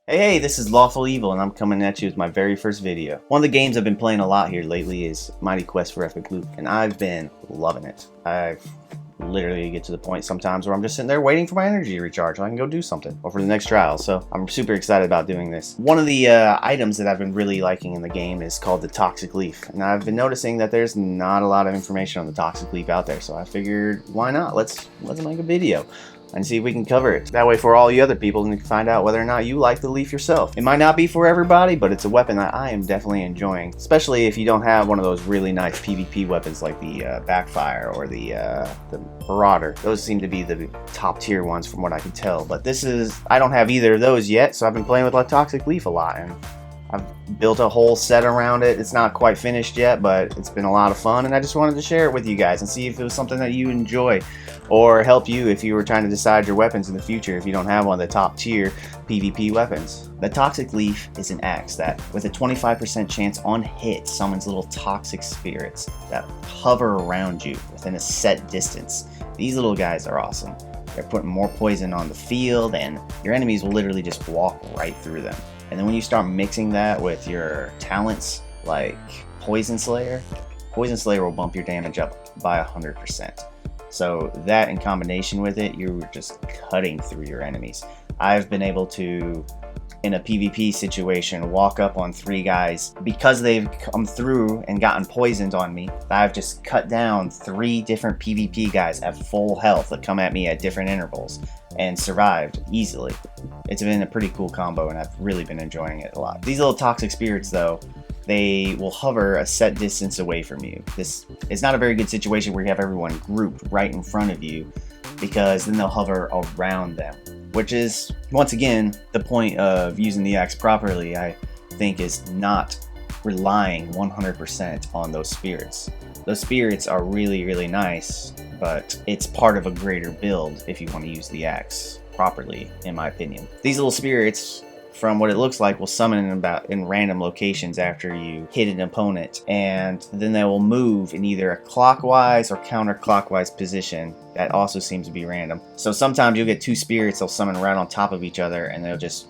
Hey, this is Lawful Evil, and I'm coming at you with my very first video. One of the games I've been playing a lot here lately is Mighty Quest for Epic Loot, and I've been loving it. I've literally get to the point sometimes where I'm just sitting there waiting for my energy to recharge so I can go do something, or for the next trial, so I'm super excited about doing this. One of the items that I've been really liking in the game is called the Toxic Leaf, and I've been noticing that there's not a lot of information on the Toxic Leaf out there, so I figured, why not? Let's make a video and see if we can cover it. That way for all you other people, you can find out whether or not you like the leaf yourself. It might not be for everybody, but it's a weapon that I am definitely enjoying, especially if you don't have one of those really nice PvP weapons like the Backfire or the Marauder. Those seem to be the top tier ones from what I can tell, but I don't have either of those yet, so I've been playing with like Toxic Leaf a lot, and I've built a whole set around it. It's not quite finished yet, but it's been a lot of fun, and I just wanted to share it with you guys and see if it was something that you enjoy or help you if you were trying to decide your weapons in the future if you don't have one of the top tier PvP weapons. The Toxic Leaf is an axe that, with a 25% chance on hit, summons little toxic spirits that hover around you within a set distance. These little guys are awesome. They're putting more poison on the field, and your enemies will literally just walk right through them. And then when you start mixing that with your talents like Poison Slayer will bump your damage up by 100%. So that in combination with it, you're just cutting through your enemies. I've been able to, in a PvP situation, walk up on 3 guys because they've come through and gotten poisoned on me. I've just cut down 3 different PvP guys at full health that come at me at different intervals and survived easily. It's been a pretty cool combo, and I've really been enjoying it a lot. These little toxic spirits, though, they will hover a set distance away from you. This is not a very good situation where you have everyone grouped right in front of you, because then they'll hover around them, which is, once again, the point of using the axe properly, I think, is not relying 100% on those spirits. Those spirits are really, really nice, but it's part of a greater build if you want to use the axe properly, in my opinion. These little spirits, from what it looks like, will summon in random locations after you hit an opponent, and then they will move in either a clockwise or counterclockwise position. That also seems to be random. So sometimes you'll get 2 spirits, they'll summon right on top of each other, and they'll just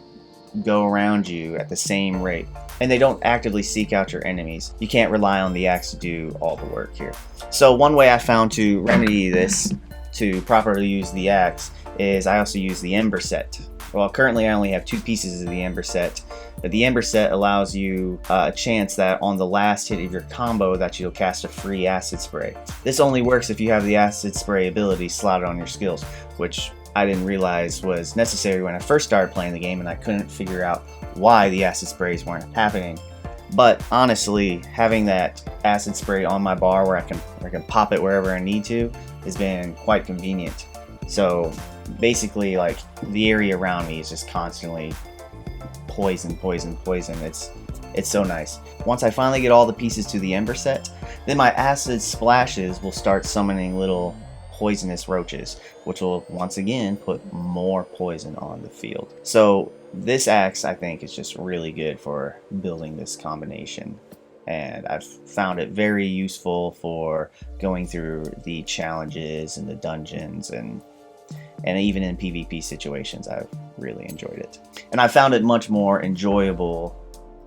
go around you at the same rate. And they don't actively seek out your enemies. You can't rely on the axe to do all the work here. So one way I found to remedy this, to properly use the axe, is I also use the Ember set. Well, currently I only have 2 pieces of the Ember set, but the Ember set allows you a chance that on the last hit of your combo that you'll cast a free acid spray. This only works if you have the acid spray ability slotted on your skills, which I didn't realize was necessary when I first started playing the game, and I couldn't figure out why the acid sprays weren't happening. But honestly, having that acid spray on my bar where I can pop it wherever I need to has been quite convenient. So basically, like, the area around me is just constantly poison. It's so nice. Once I finally get all the pieces to the Ember set, then my acid splashes will start summoning little poisonous roaches, which will once again put more poison on the field. So this axe, I think, is just really good for building this combination, and I've found it very useful for going through the challenges and the dungeons, and even in PvP situations. I've really enjoyed it, and I found it much more enjoyable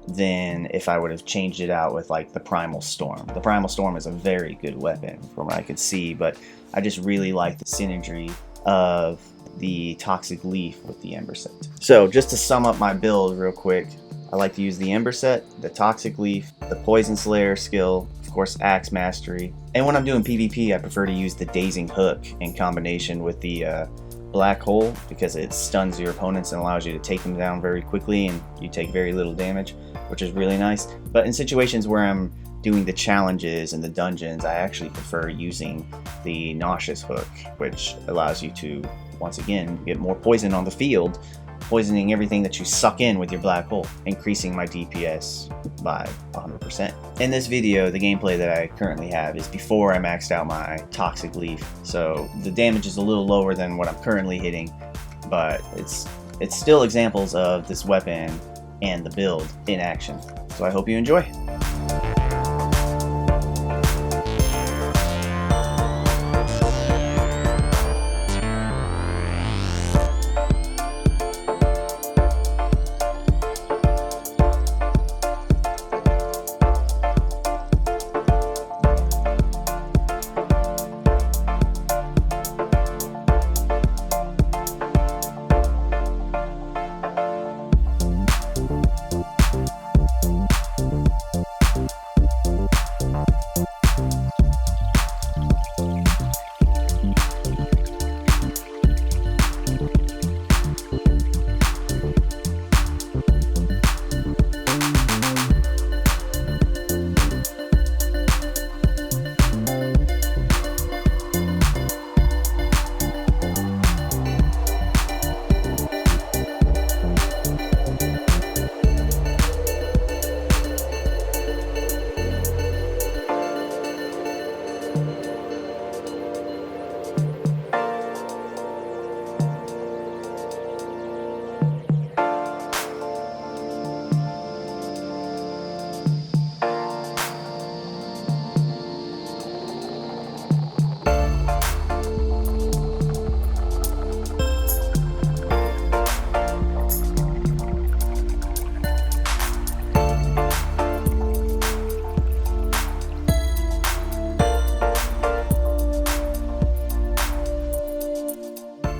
than if I would have changed it out with like the Primal Storm. The Primal Storm is a very good weapon from what I could see, but I just really like the synergy of the Toxic Leaf with the Ember set. So just to sum up my build real quick, I like to use the Ember set, the Toxic Leaf, the Poison Slayer skill, of course Axe Mastery, and when I'm doing PvP I prefer to use the Dazing Hook in combination with the Black Hole, because it stuns your opponents and allows you to take them down very quickly, and you take very little damage, which is really nice. But in situations where I'm doing the challenges and the dungeons, I actually prefer using the Nauseous Hook, which allows you to, once again, get more poison on the field, poisoning everything that you suck in with your Black Hole, increasing my DPS by 100%. In this video, the gameplay that I currently have is before I maxed out my Toxic Leaf, so the damage is a little lower than what I'm currently hitting, but it's still examples of this weapon and the build in action. So I hope you enjoy.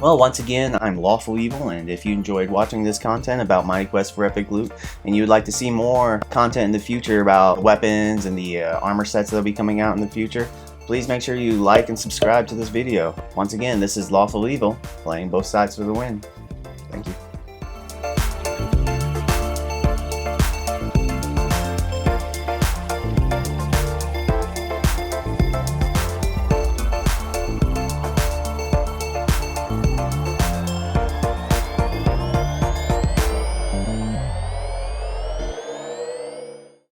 Well, once again, I'm Lawful Evil, and if you enjoyed watching this content about Mighty Quest for Epic Loot, and you would like to see more content in the future about weapons and the armor sets that will be coming out in the future, please make sure you like and subscribe to this video. Once again, this is Lawful Evil, playing both sides for the win. Thank you.